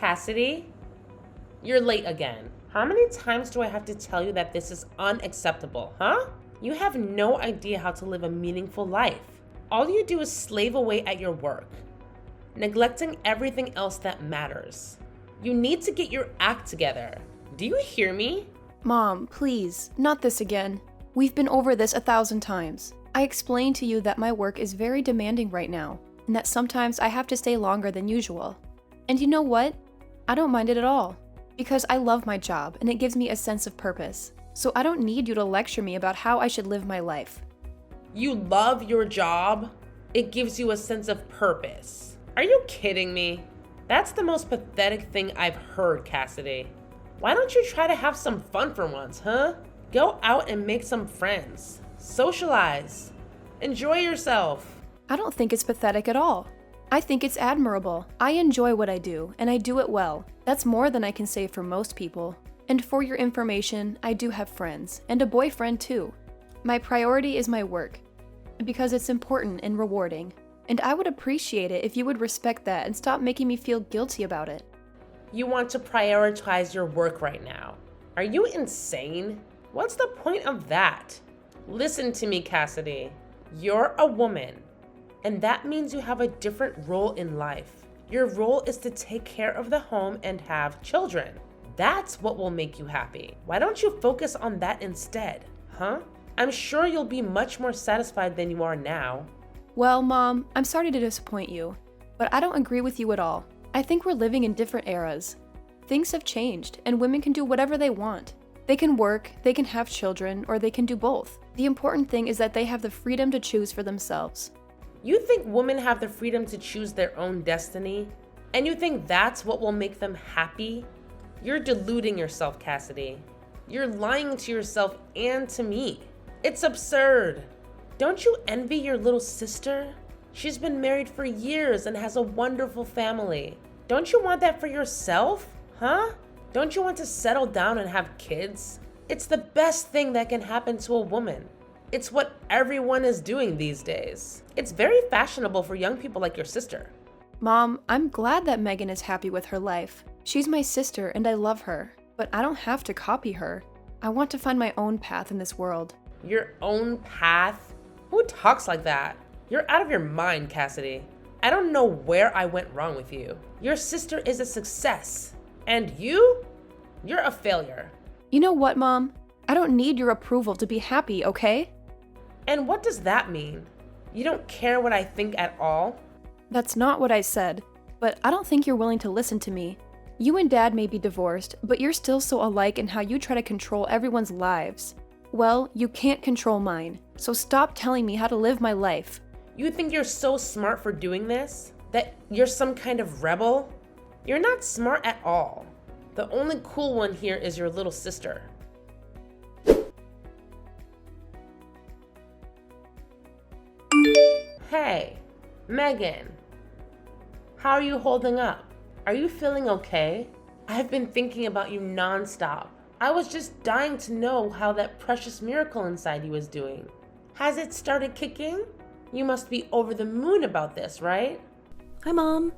Cassidy, you're late again. How many times do I have to tell you that this is unacceptable, huh? You have no idea how to live a meaningful life. All you do is slave away at your work, neglecting everything else that matters. You need to get your act together. Do you hear me? Mom, please, not this again. We've been over this 1,000 times. I explained to you that my work is very demanding right now, and that sometimes I have to stay longer than usual. And you know what? I don't mind it at all, because I love my job and it gives me a sense of purpose. So I don't need you to lecture me about how I should live my life. You love your job? It gives you a sense of purpose. Are you kidding me? That's the most pathetic thing I've heard, Cassidy. Why don't you try to have some fun for once, huh? Go out and make some friends. Socialize. Enjoy yourself. I don't think it's pathetic at all. I think it's admirable. I enjoy what I do, and I do it well. That's more than I can say for most people. And for your information, I do have friends, and a boyfriend too. My priority is my work, because it's important and rewarding. And I would appreciate it if you would respect that and stop making me feel guilty about it. You want to prioritize your work right now. Are you insane? What's the point of that? Listen to me, Cassidy. You're a woman, and that means you have a different role in life. Your role is to take care of the home and have children. That's what will make you happy. Why don't you focus on that instead, huh? I'm sure you'll be much more satisfied than you are now. Well, Mom, I'm sorry to disappoint you, but I don't agree with you at all. I think we're living in different eras. Things have changed, and women can do whatever they want. They can work, they can have children, or they can do both. The important thing is that they have the freedom to choose for themselves. You think women have the freedom to choose their own destiny? And you think that's what will make them happy? You're deluding yourself, Cassidy. You're lying to yourself and to me. It's absurd. Don't you envy your little sister? She's been married for years and has a wonderful family. Don't you want that for yourself? Huh? Don't you want to settle down and have kids? It's the best thing that can happen to a woman. It's what everyone is doing these days. It's very fashionable for young people like your sister. Mom, I'm glad that Megan is happy with her life. She's my sister and I love her, but I don't have to copy her. I want to find my own path in this world. Your own path? Who talks like that? You're out of your mind, Cassidy. I don't know where I went wrong with you. Your sister is a success. And you're a failure. You know what, Mom? I don't need your approval to be happy, okay? And what does that mean? You don't care what I think at all? That's not what I said, but I don't think you're willing to listen to me. You and Dad may be divorced, but you're still so alike in how you try to control everyone's lives. Well, you can't control mine, so stop telling me how to live my life. You think you're so smart for doing this? That you're some kind of rebel? You're not smart at all. The only cool one here is your little sister. Hey, Megan. How are you holding up? Are you feeling okay? I've been thinking about you nonstop. I was just dying to know how that precious miracle inside you is doing. Has it started kicking? You must be over the moon about this, right? Hi, Mom.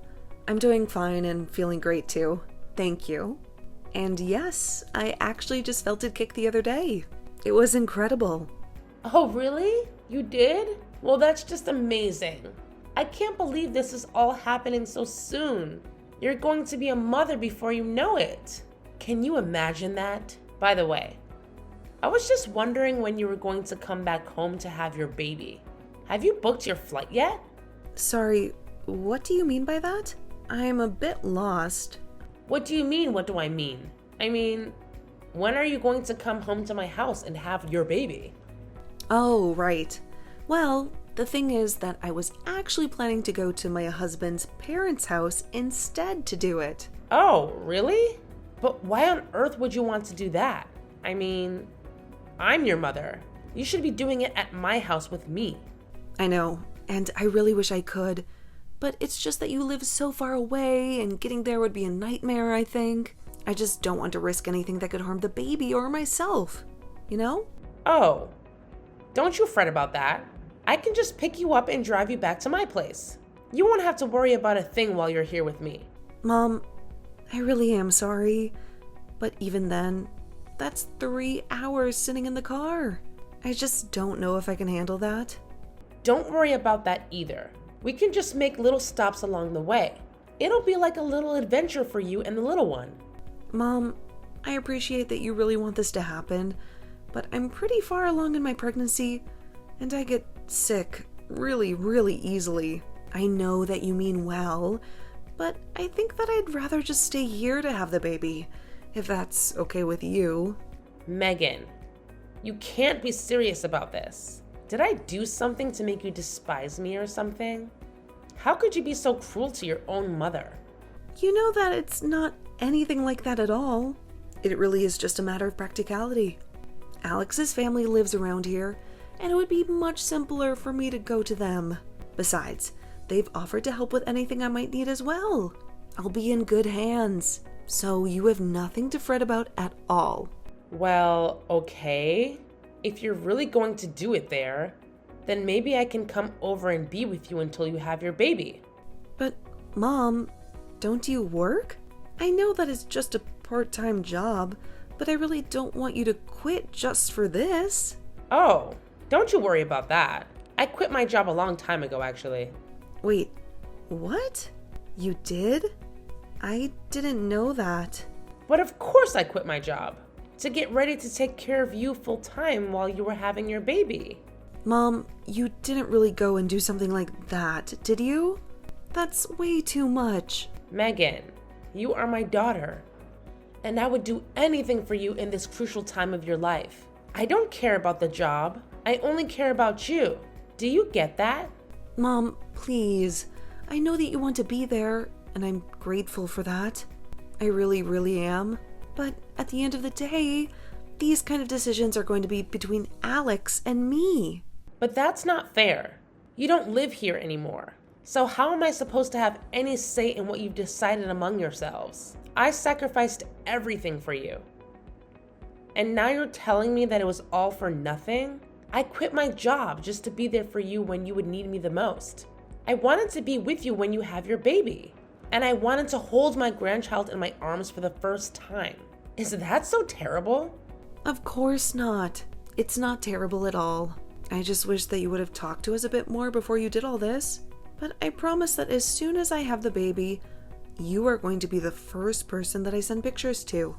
I'm doing fine and feeling great too. Thank you. And yes, I actually just felt it kick the other day. It was incredible. Oh, really? You did? Well, that's just amazing. I can't believe this is all happening so soon. You're going to be a mother before you know it. Can you imagine that? By the way, I was just wondering when you were going to come back home to have your baby. Have you booked your flight yet? Sorry, what do you mean by that? I'm a bit lost. What do you mean, what do I mean? I mean, when are you going to come home to my house and have your baby? Oh, right. Well, the thing is that I was actually planning to go to my husband's parents' house instead to do it. Oh, really? But why on earth would you want to do that? I mean, I'm your mother. You should be doing it at my house with me. I know, and I really wish I could, but it's just that you live so far away and getting there would be a nightmare, I think. I just don't want to risk anything that could harm the baby or myself, you know? Oh, don't you fret about that. I can just pick you up and drive you back to my place. You won't have to worry about a thing while you're here with me. Mom, I really am sorry. But even then, that's 3 hours sitting in the car. I just don't know if I can handle that. Don't worry about that either. We can just make little stops along the way. It'll be like a little adventure for you and the little one. Mom, I appreciate that you really want this to happen, but I'm pretty far along in my pregnancy, and I get sick really, really easily. I know that you mean well, but I think that I'd rather just stay here to have the baby, if that's okay with you. Megan, you can't be serious about this. Did I do something to make you despise me or something? How could you be so cruel to your own mother? You know that it's not anything like that at all. It really is just a matter of practicality. Alex's family lives around here, and it would be much simpler for me to go to them. Besides, they've offered to help with anything I might need as well. I'll be in good hands, so you have nothing to fret about at all. Well, okay. If you're really going to do it there, then maybe I can come over and be with you until you have your baby. But, Mom, don't you work? I know that it's just a part-time job, but I really don't want you to quit just for this. Oh, don't you worry about that. I quit my job a long time ago, actually. Wait, what? You did? I didn't know that. But of course I quit my job to get ready to take care of you full time while you were having your baby. Mom, you didn't really go and do something like that, did you? That's way too much. Megan, you are my daughter, and I would do anything for you in this crucial time of your life. I don't care about the job. I only care about you. Do you get that? Mom, please. I know that you want to be there, and I'm grateful for that. I really, really am. But at the end of the day, these kind of decisions are going to be between Alex and me. But that's not fair. You don't live here anymore. So how am I supposed to have any say in what you've decided among yourselves? I sacrificed everything for you. And now you're telling me that it was all for nothing? I quit my job just to be there for you when you would need me the most. I wanted to be with you when you have your baby. And I wanted to hold my grandchild in my arms for the first time. Is that so terrible? Of course not. It's not terrible at all. I just wish that you would have talked to us a bit more before you did all this. But I promise that as soon as I have the baby, you are going to be the first person that I send pictures to.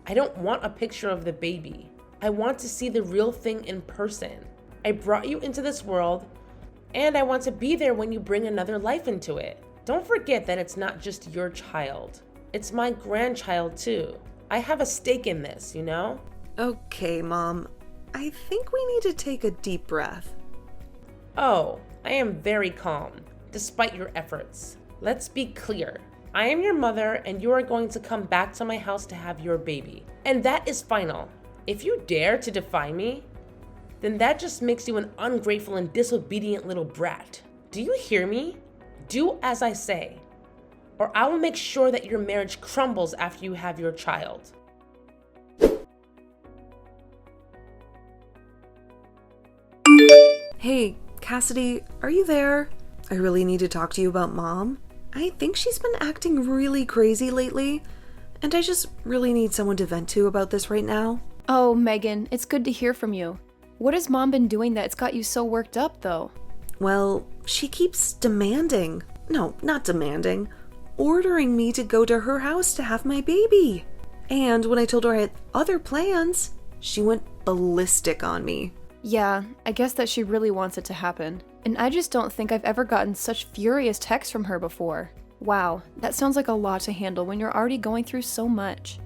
I don't want a picture of the baby. I want to see the real thing in person. I brought you into this world, and I want to be there when you bring another life into it. Don't forget that it's not just your child. It's my grandchild too. I have a stake in this, you know? Okay, Mom. I think we need to take a deep breath. Oh, I am very calm, despite your efforts. Let's be clear. I am your mother, and you are going to come back to my house to have your baby. And that is final. If you dare to defy me, then that just makes you an ungrateful and disobedient little brat. Do you hear me? Do as I say, or I will make sure that your marriage crumbles after you have your child. Hey, Cassidy, are you there? I really need to talk to you about Mom. I think she's been acting really crazy lately, and I just really need someone to vent to about this right now. Oh, Megan, it's good to hear from you. What has Mom been doing that's got you so worked up, though? Well, she keeps demanding. No, not demanding. Ordering me to go to her house to have my baby. And when I told her I had other plans, she went ballistic on me. Yeah, I guess that she really wants it to happen. And I just don't think I've ever gotten such furious texts from her before. Wow, that sounds like a lot to handle when you're already going through so much.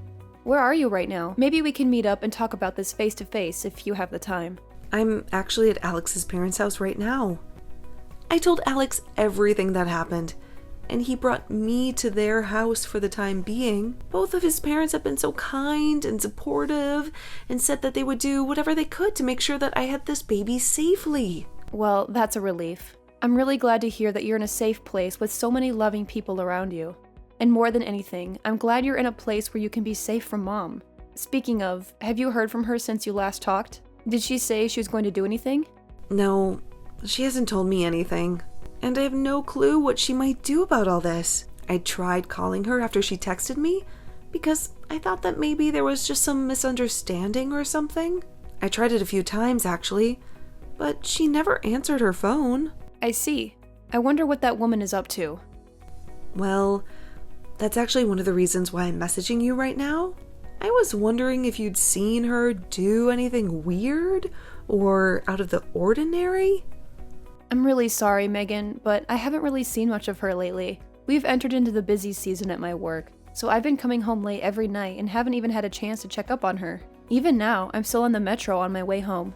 Where are you right now? Maybe we can meet up and talk about this face to face if you have the time. I'm actually at Alex's parents' house right now. I told Alex everything that happened, and he brought me to their house for the time being. Both of his parents have been so kind and supportive and said that they would do whatever they could to make sure that I had this baby safely. Well, that's a relief. I'm really glad to hear that you're in a safe place with so many loving people around you. And more than anything, I'm glad you're in a place where you can be safe from Mom. Speaking of, have you heard from her since you last talked? Did she say she was going to do anything? No, she hasn't told me anything. And I have no clue what she might do about all this. I tried calling her after she texted me because I thought that maybe there was just some misunderstanding or something. I tried it a few times actually, but she never answered her phone. I see. I wonder what that woman is up to. Well, that's actually one of the reasons why I'm messaging you right now. I was wondering if you'd seen her do anything weird or out of the ordinary. I'm really sorry, Megan, but I haven't really seen much of her lately. We've entered into the busy season at my work, so I've been coming home late every night and haven't even had a chance to check up on her. Even now, I'm still on the metro on my way home.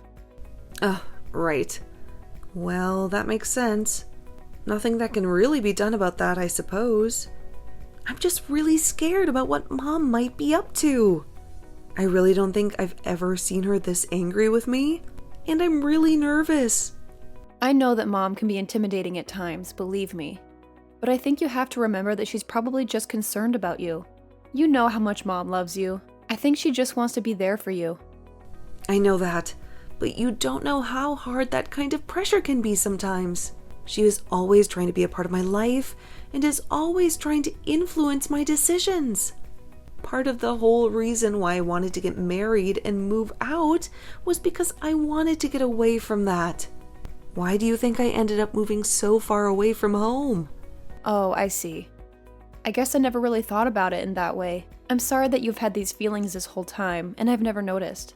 Right. Well, that makes sense. Nothing that can really be done about that, I suppose. I'm just really scared about what Mom might be up to. I really don't think I've ever seen her this angry with me, and I'm really nervous. I know that Mom can be intimidating at times, believe me. But I think you have to remember that she's probably just concerned about you. You know how much Mom loves you. I think she just wants to be there for you. I know that, but you don't know how hard that kind of pressure can be sometimes. She is always trying to be a part of my life and is always trying to influence my decisions. Part of the whole reason why I wanted to get married and move out was because I wanted to get away from that. Why do you think I ended up moving so far away from home? Oh, I see. I guess I never really thought about it in that way. I'm sorry that you've had these feelings this whole time, and I've never noticed.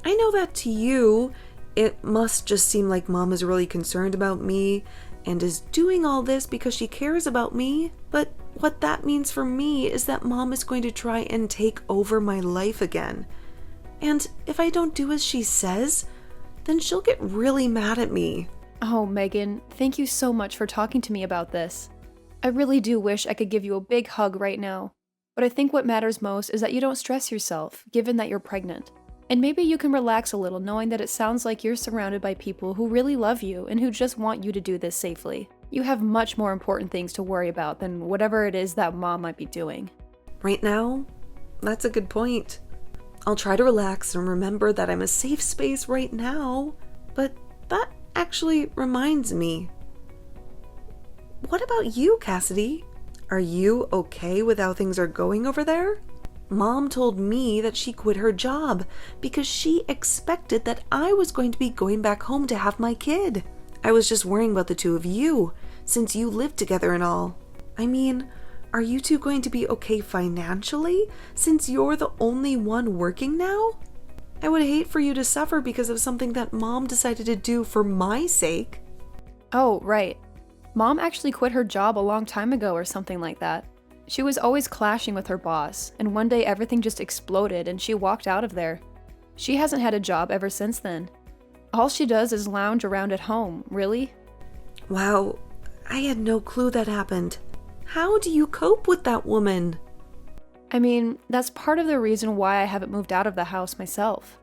I know that to you, it must just seem like Mom is really concerned about me and is doing all this because she cares about me. But what that means for me is that Mom is going to try and take over my life again. And if I don't do as she says, then she'll get really mad at me. Oh, Megan, thank you so much for talking to me about this. I really do wish I could give you a big hug right now. But I think what matters most is that you don't stress yourself, given that you're pregnant. And maybe you can relax a little knowing that it sounds like you're surrounded by people who really love you and who just want you to do this safely. You have much more important things to worry about than whatever it is that Mom might be doing. Right now? That's a good point. I'll try to relax and remember that I'm a safe space right now. But that actually reminds me. What about you, Cassidy? Are you okay with how things are going over there? Mom told me that she quit her job because she expected that I was going to be going back home to have my kid. I was just worrying about the two of you, since you live together and all. I mean, are you two going to be okay financially, since you're the only one working now? I would hate for you to suffer because of something that Mom decided to do for my sake. Oh, right. Mom actually quit her job a long time ago or something like that. She was always clashing with her boss, and one day everything just exploded and she walked out of there. She hasn't had a job ever since then. All she does is lounge around at home, really? Wow, I had no clue that happened. How do you cope with that woman? I mean, that's part of the reason why I haven't moved out of the house myself.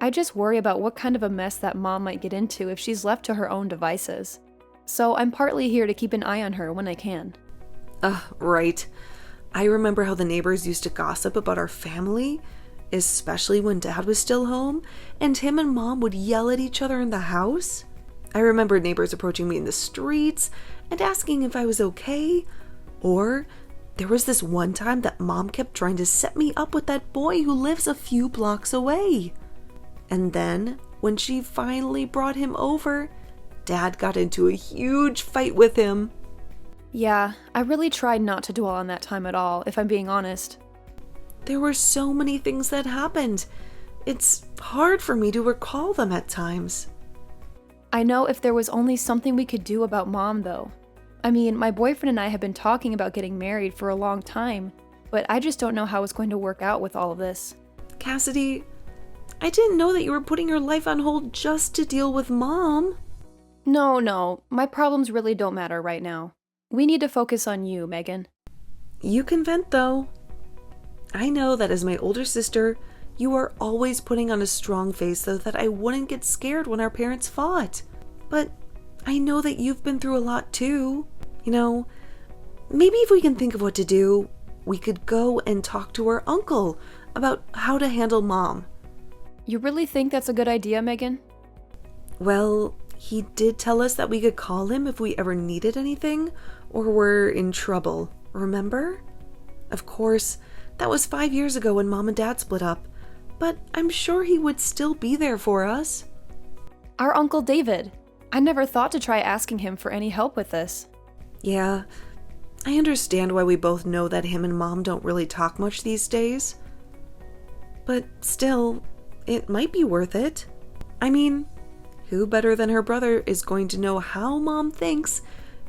I just worry about what kind of a mess that Mom might get into if she's left to her own devices. So I'm partly here to keep an eye on her when I can. Right. I remember how the neighbors used to gossip about our family, especially when Dad was still home, and him and Mom would yell at each other in the house. I remember neighbors approaching me in the streets and asking if I was okay. Or there was this one time that Mom kept trying to set me up with that boy who lives a few blocks away. And then, when she finally brought him over, Dad got into a huge fight with him. Yeah, I really tried not to dwell on that time at all, if I'm being honest. There were so many things that happened. It's hard for me to recall them at times. I know if there was only something we could do about Mom, though. I mean, my boyfriend and I have been talking about getting married for a long time, but I just don't know how it's going to work out with all of this. Cassidy, I didn't know that you were putting your life on hold just to deal with Mom. No, my problems really don't matter right now. We need to focus on you, Megan. You can vent, though. I know that as my older sister, you are always putting on a strong face so that I wouldn't get scared when our parents fought. But I know that you've been through a lot too. You know, maybe if we can think of what to do, we could go and talk to our uncle about how to handle Mom. You really think that's a good idea, Megan? Well, he did tell us that we could call him if we ever needed anything or were in trouble. remember? Of course, that was 5 years ago when Mom and Dad split up, but I'm sure he would still be there for us. Our Uncle David. I never thought to try asking him for any help with this. Yeah, I understand why we both know that him and Mom don't really talk much these days. But still, it might be worth it. I mean, who better than her brother is going to know how Mom thinks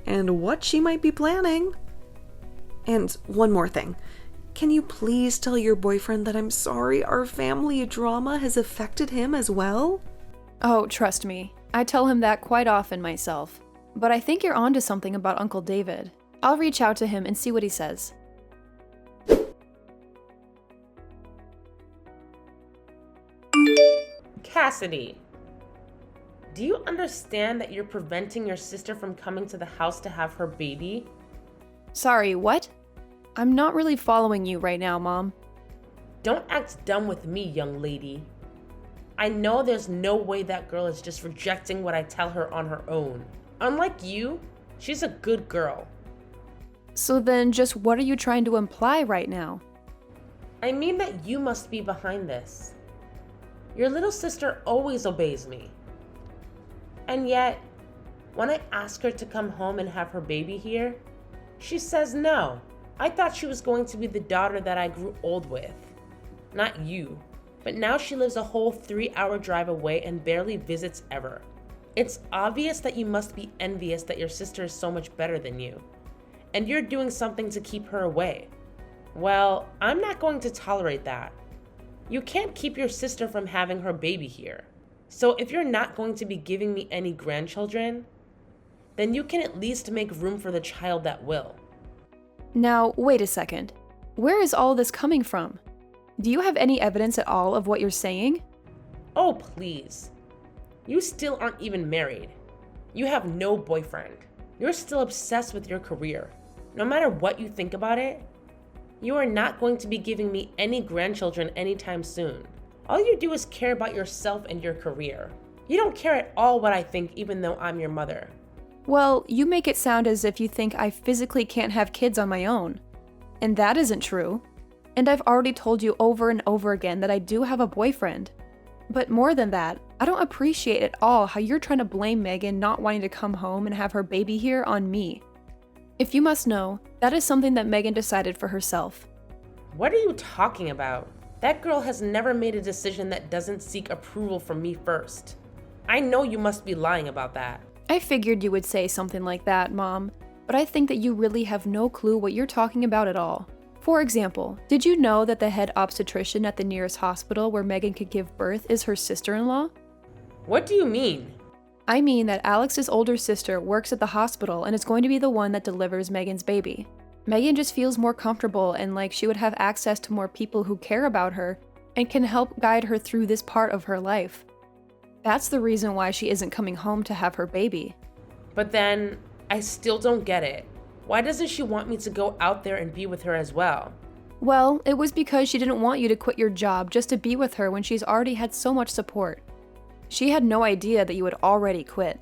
and what she might be planning? And one more thing. Can you please tell your boyfriend that I'm sorry our family drama has affected him as well? Oh, trust me. I tell him that quite often myself. But I think you're onto something about Uncle David. I'll reach out to him and see what he says. Cassidy, do you understand that you're preventing your sister from coming to the house to have her baby? Sorry, what? I'm not really following you right now, Mom. Don't act dumb with me, young lady. I know there's no way that girl is just rejecting what I tell her on her own. Unlike you, she's a good girl. So then just what are you trying to imply right now? I mean that you must be behind this. Your little sister always obeys me. And yet, when I ask her to come home and have her baby here, she says no. I thought she was going to be the daughter that I grew old with. Not you. But now she lives a whole 3-hour drive away and barely visits ever. It's obvious that you must be envious that your sister is so much better than you. And you're doing something to keep her away. Well, I'm not going to tolerate that. You can't keep your sister from having her baby here. So if you're not going to be giving me any grandchildren, then you can at least make room for the child that will. Now, wait a second. Where is all this coming from? Do you have any evidence at all of what you're saying? Oh, please. You still aren't even married. You have no boyfriend. You're still obsessed with your career. No matter what you think about it, you are not going to be giving me any grandchildren anytime soon. All you do is care about yourself and your career. You don't care at all what I think, even though I'm your mother. Well, you make it sound as if you think I physically can't have kids on my own. And that isn't true. And I've already told you over and over again that I do have a boyfriend. But more than that, I don't appreciate at all how you're trying to blame Megan not wanting to come home and have her baby here on me. If you must know, that is something that Megan decided for herself. What are you talking about? That girl has never made a decision that doesn't seek approval from me first. I know you must be lying about that. I figured you would say something like that, Mom, but I think that you really have no clue what you're talking about at all. For example, did you know that the head obstetrician at the nearest hospital where Megan could give birth is her sister-in-law? What do you mean? I mean that Alex's older sister works at the hospital and is going to be the one that delivers Megan's baby. Megan just feels more comfortable and like she would have access to more people who care about her and can help guide her through this part of her life. That's the reason why she isn't coming home to have her baby. But then, I still don't get it. Why doesn't she want me to go out there and be with her as well? Well, it was because she didn't want you to quit your job just to be with her when she's already had so much support. She had no idea that you had already quit.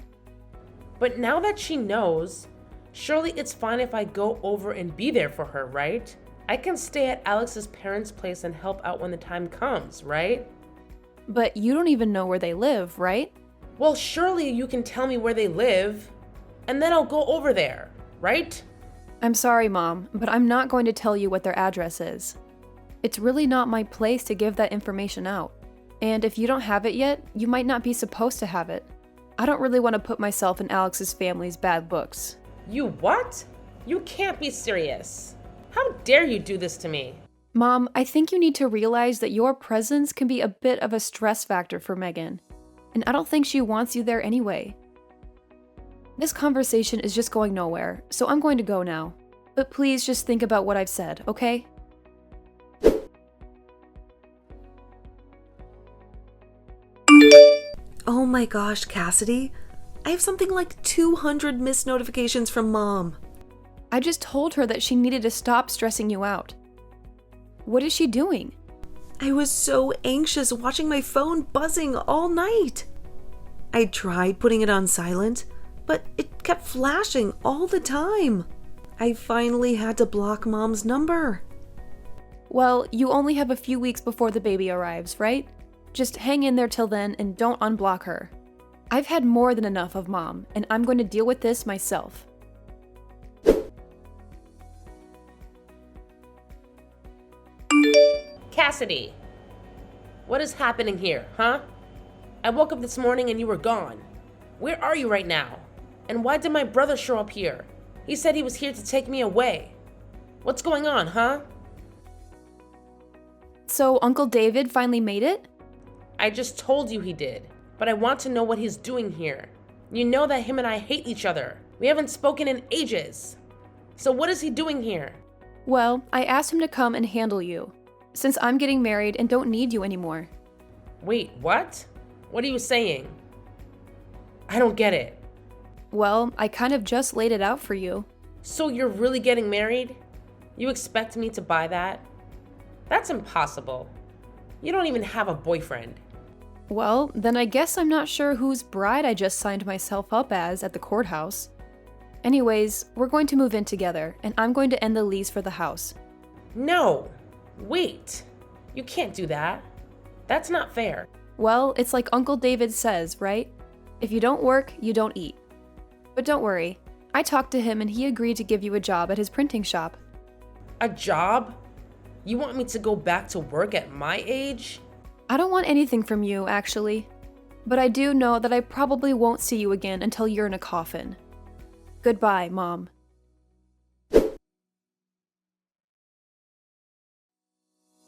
But now that she knows, surely it's fine if I go over and be there for her, right? I can stay at Alex's parents' place and help out when the time comes, right? But you don't even know where they live, right? Well, surely you can tell me where they live, and then I'll go over there, right? I'm sorry, Mom, but I'm not going to tell you what their address is. It's really not my place to give that information out. And if you don't have it yet, you might not be supposed to have it. I don't really want to put myself in Alex's family's bad books. You what? You can't be serious. How dare you do this to me? Mom, I think you need to realize that your presence can be a bit of a stress factor for Megan. And I don't think she wants you there anyway. This conversation is just going nowhere, so I'm going to go now. But please just think about what I've said, okay? Oh my gosh, Cassidy. I have something like 200 missed notifications from Mom. I just told her that she needed to stop stressing you out. What is she doing? I was so anxious watching my phone buzzing all night. I tried putting it on silent, but it kept flashing all the time. I finally had to block Mom's number. Well, you only have a few weeks before the baby arrives, right? Just hang in there till then and don't unblock her. I've had more than enough of Mom, and I'm going to deal with this myself. Cassidy, what is happening here, huh? I woke up this morning and you were gone. Where are you right now? And why did my brother show up here? He said he was here to take me away. What's going on, huh? So Uncle David finally made it? I just told you he did, but I want to know what he's doing here. You know that him and I hate each other. We haven't spoken in ages. So what is he doing here? Well, I asked him to come and handle you, since I'm getting married and don't need you anymore. Wait, what? What are you saying? I don't get it. Well, I kind of just laid it out for you. So you're really getting married? You expect me to buy that? That's impossible. You don't even have a boyfriend. Well, then I guess I'm not sure whose bride I just signed myself up as at the courthouse. Anyways, we're going to move in together, and I'm going to end the lease for the house. No, wait. You can't do that. That's not fair. Well, it's like Uncle David says, right? If you don't work, you don't eat. But don't worry, I talked to him and he agreed to give you a job at his printing shop. A job? You want me to go back to work at my age? I don't want anything from you, actually. But I do know that I probably won't see you again until you're in a coffin. Goodbye, Mom.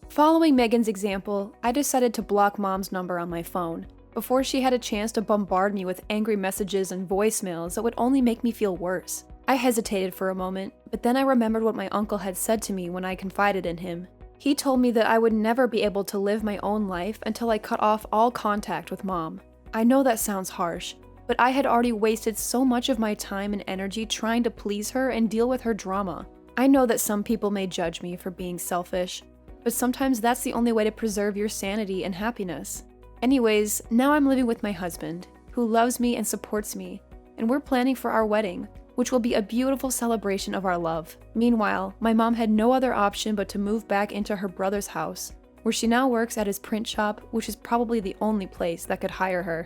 Following Megan's example, I decided to block Mom's number on my phone before she had a chance to bombard me with angry messages and voicemails that would only make me feel worse. I hesitated for a moment, but then I remembered what my uncle had said to me when I confided in him. He told me that I would never be able to live my own life until I cut off all contact with Mom. I know that sounds harsh, but I had already wasted so much of my time and energy trying to please her and deal with her drama. I know that some people may judge me for being selfish, but sometimes that's the only way to preserve your sanity and happiness. Anyways, now I'm living with my husband, who loves me and supports me, and we're planning for our wedding, which will be a beautiful celebration of our love. Meanwhile, my mom had no other option but to move back into her brother's house, where she now works at his print shop, which is probably the only place that could hire her.